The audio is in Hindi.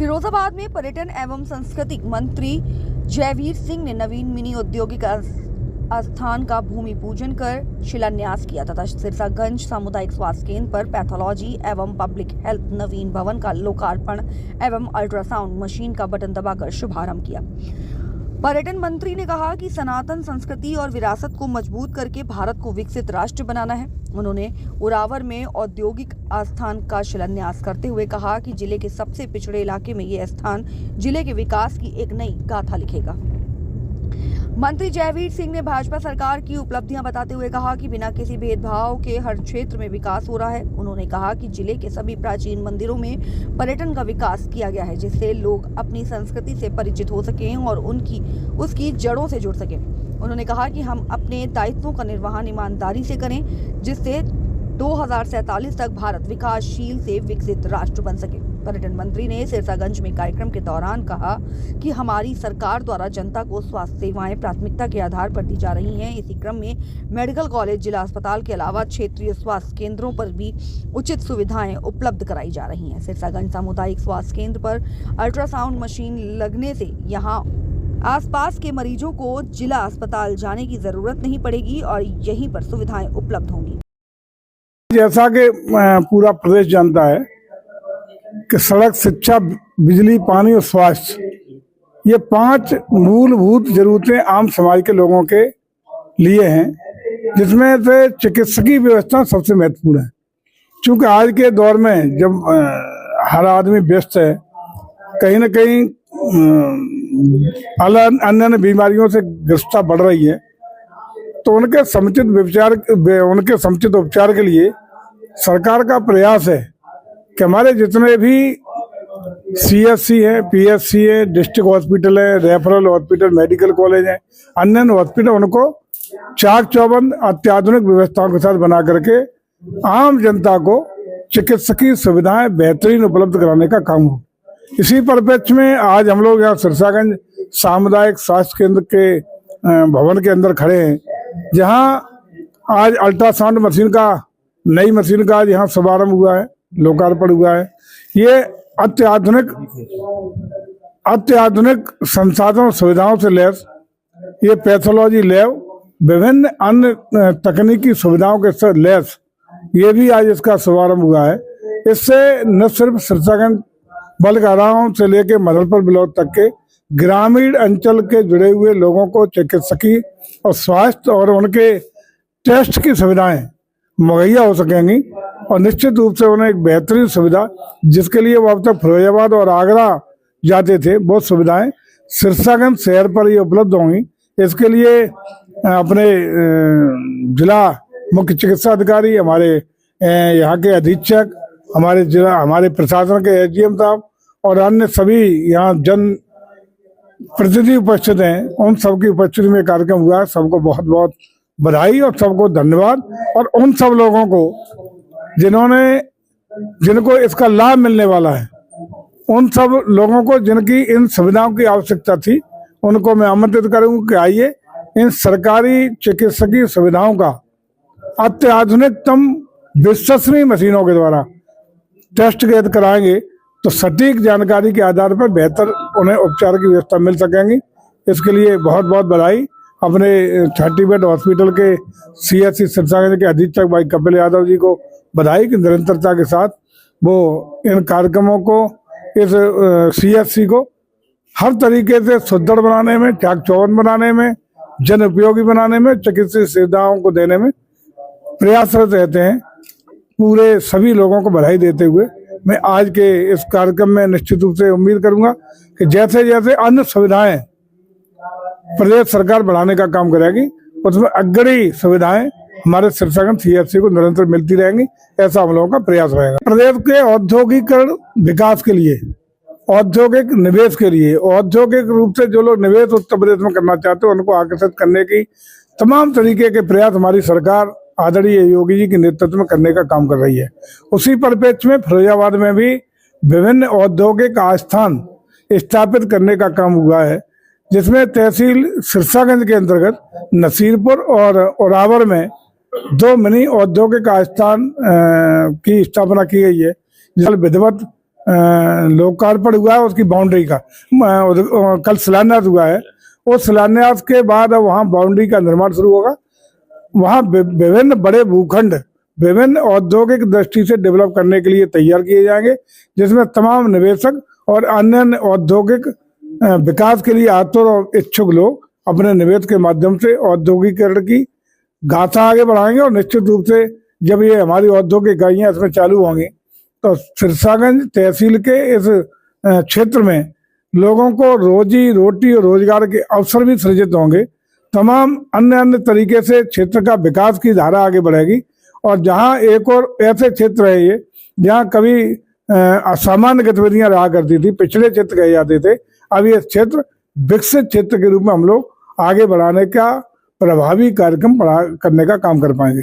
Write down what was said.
फिरोजाबाद में पर्यटन एवं संस्कृति मंत्री जयवीर सिंह ने नवीन मिनी औद्योगिक आस्थान का भूमि पूजन कर शिलान्यास किया तथा सिरसागंज सामुदायिक स्वास्थ्य केंद्र पर पैथोलॉजी एवं पब्लिक हेल्थ नवीन भवन का लोकार्पण एवं अल्ट्रासाउंड मशीन का बटन दबाकर शुभारंभ किया। पर्यटन मंत्री ने कहा कि सनातन संस्कृति और विरासत को मजबूत करके भारत को विकसित राष्ट्र बनाना है। उन्होंने उरावर में औद्योगिक आस्थान का शिलान्यास करते हुए कहा कि जिले के सबसे पिछड़े इलाके में ये स्थान जिले के विकास की एक नई गाथा लिखेगा। मंत्री जयवीर सिंह ने भाजपा सरकार की उपलब्धियां बताते हुए कहा कि बिना किसी भेदभाव के हर क्षेत्र में विकास हो रहा है। उन्होंने कहा कि जिले के सभी प्राचीन मंदिरों में पर्यटन का विकास किया गया है, जिससे लोग अपनी संस्कृति से परिचित हो सकें और उसकी जड़ों से जुड़ सकें। उन्होंने कहा कि हम अपने दायित्वों का निर्वहन ईमानदारी से करें, जिससे 2047 तक भारत विकासशील से विकसित राष्ट्र बन सके। पर्यटन मंत्री ने सिरसागंज में कार्यक्रम के दौरान कहा कि हमारी सरकार द्वारा जनता को स्वास्थ्य सेवाएं प्राथमिकता के आधार पर दी जा रही हैं। इसी क्रम में मेडिकल कॉलेज, जिला अस्पताल के अलावा क्षेत्रीय स्वास्थ्य केंद्रों पर भी उचित सुविधाएं उपलब्ध कराई जा रही हैं। सिरसागंज सामुदायिक स्वास्थ्य केंद्र पर अल्ट्रासाउंड मशीन लगने से यहाँ आसपास के मरीजों को जिला अस्पताल जाने की जरूरत नहीं पड़ेगी और यहीं पर सुविधाएं उपलब्ध होंगी। जैसा कि पूरा प्रदेश जानता है कि सड़क, शिक्षा, बिजली, पानी और स्वास्थ्य, ये 5 मूलभूत जरूरतें आम समाज के लोगों के लिए हैं, जिसमें से चिकित्सकीय व्यवस्था सबसे महत्वपूर्ण है। क्योंकि आज के दौर में जब हर आदमी व्यस्त है, कहीं ना कहीं अन्य बीमारियों से ग्रस्तता बढ़ रही है, तो उनके समुचित उपचार के लिए सरकार का प्रयास है कि हमारे जितने भी CSC हैं, PSC है, डिस्ट्रिक्ट हॉस्पिटल है, रेफरल हॉस्पिटल, मेडिकल कॉलेज है, अन्य हॉस्पिटल, उनको चाक चौबंद अत्याधुनिक व्यवस्थाओं के साथ बना करके आम जनता को चिकित्सकीय सुविधाएं बेहतरीन उपलब्ध कराने का काम हो। इसी परिप्रेक्ष्य में आज हम लोग यहाँ सिरसागंज सामुदायिक स्वास्थ्य केंद्र के भवन के अंदर खड़े हैं, जहाँ आज अल्ट्रासाउंड मशीन का, नई मशीन का आज यहाँ शुभारंभ हुआ है, लोकार्पण हुआ है। ये अत्याधुनिक संसाधन सुविधाओं से लैस ये पैथोलॉजी लैब, विभिन्न अन्य तकनीकी सुविधाओं के साथ लैस ये भी आज इसका शुभारंभ हुआ है। इससे न सिर्फ सिरसागंज बलगाराम से लेकर मदनपुर ब्लॉक तक के ग्रामीण अंचल के जुड़े हुए लोगों को चिकित्सकीय और स्वास्थ्य और उनके टेस्ट की सुविधाएं मुहैया हो सकेंगी और निश्चित रूप से उन्हें एक बेहतरीन सुविधा, जिसके लिए वो अब तक फिरोजाबाद और आगरा जाते थे, बहुत सुविधाएं सिरसागंज शहर पर ही उपलब्ध होंगी। इसके लिए अपने जिला मुख्य चिकित्सा अधिकारी, हमारे यहाँ के अधीक्षक, हमारे प्रशासन के SDM साहब और अन्य सभी यहाँ जन प्रतिनिधि उपस्थित हैं, उन सबकी उपस्थिति में कार्यक्रम हुआ है। सबको बहुत बहुत बधाई और सबको धन्यवाद। और उन सब लोगों को जिनको इसका लाभ मिलने वाला है, उन सब लोगों को जिनकी इन सुविधाओं की आवश्यकता थी, उनको मैं आमंत्रित करूंगा कि आइए इन सरकारी चिकित्सकीय सुविधाओं का अत्याधुनिकतम विश्वसनीय मशीनों के द्वारा टेस्ट कराएंगे तो सटीक जानकारी के आधार पर बेहतर उन्हें उपचार की व्यवस्था मिल सकेंगी। इसके लिए बहुत बहुत बधाई। अपने 30 बेड हॉस्पिटल के CSC सिरसागंज के अधीक्षक भाई कपिल यादव जी को बधाई कि निरंतरता के साथ वो इन कार्यक्रमों को, इस CSC को हर तरीके से सुदृढ़ बनाने में, चाक चौबंद बनाने में, जन उपयोगी बनाने में, चिकित्सीय सुविधाओं को देने में प्रयासरत रहते हैं। पूरे सभी लोगों को बधाई देते हुए मैं आज के इस कार्यक्रम में निश्चित रूप से उम्मीद करूंगा कि जैसे जैसे अन्य सुविधाएं प्रदेश सरकार बढ़ाने का काम करेगी, उसमें अग्रणी सुविधाएं हमारे सिरसागंज CSC को निरंतर मिलती रहेंगी। ऐसा हम लोगों का प्रयास रहेगा। प्रदेश के औद्योगिकरण विकास के लिए, औद्योगिक निवेश के लिए, औद्योगिक रूप से जो लोग निवेश उत्तर प्रदेश में करना चाहते हैं, उनको आकर्षित करने की तमाम तरीके के प्रयास हमारी सरकार आदरणीय योगी जी के नेतृत्व में करने का काम कर रही है। उसी परिप्रेक्ष्य में फिरोजाबाद में भी विभिन्न औद्योगिक आस्थान स्थापित करने का काम हुआ है, जिसमें तहसील सिरसागंज के अंतर्गत नसीरपुर और उरावर में 2 मिनी औद्योगिक आस्थान की स्थापना की गई है। जल विधिवत लोकार्पण हुआ है उसकी बाउंड्री का, कल शिलान्यास हुआ है। उस शिलान्यास के बाद अब वहाँ बाउंड्री का निर्माण शुरू होगा। वहाँ विभिन्न बड़े भूखंड विभिन्न औद्योगिक दृष्टि से डेवलप करने के लिए तैयार किए जाएंगे, जिसमें तमाम निवेशक और अन्य औद्योगिक विकास के लिए आतुर और इच्छुक लोग अपने निवेश के माध्यम से औद्योगिकरण की गाथा आगे बढ़ाएंगे। और निश्चित रूप से जब ये हमारी औद्योगिक इकाइयाँ इसमें चालू होंगी तो सिरसागंज तहसील के इस क्षेत्र में लोगों को रोजी रोटी और रोजगार के अवसर भी सृजित होंगे। तमाम अन्य तरीके से क्षेत्र का विकास की धारा आगे बढ़ेगी। और जहां एक और ऐसे क्षेत्र है ये जहां कभी असामान्य गतिविधियां रहा करती थी, पिछड़े क्षेत्र कहे जाते थे, अब ये क्षेत्र विकसित क्षेत्र के रूप में हम लोग आगे बढ़ाने का प्रभावी कार्यक्रम करने का काम कर पाएंगे।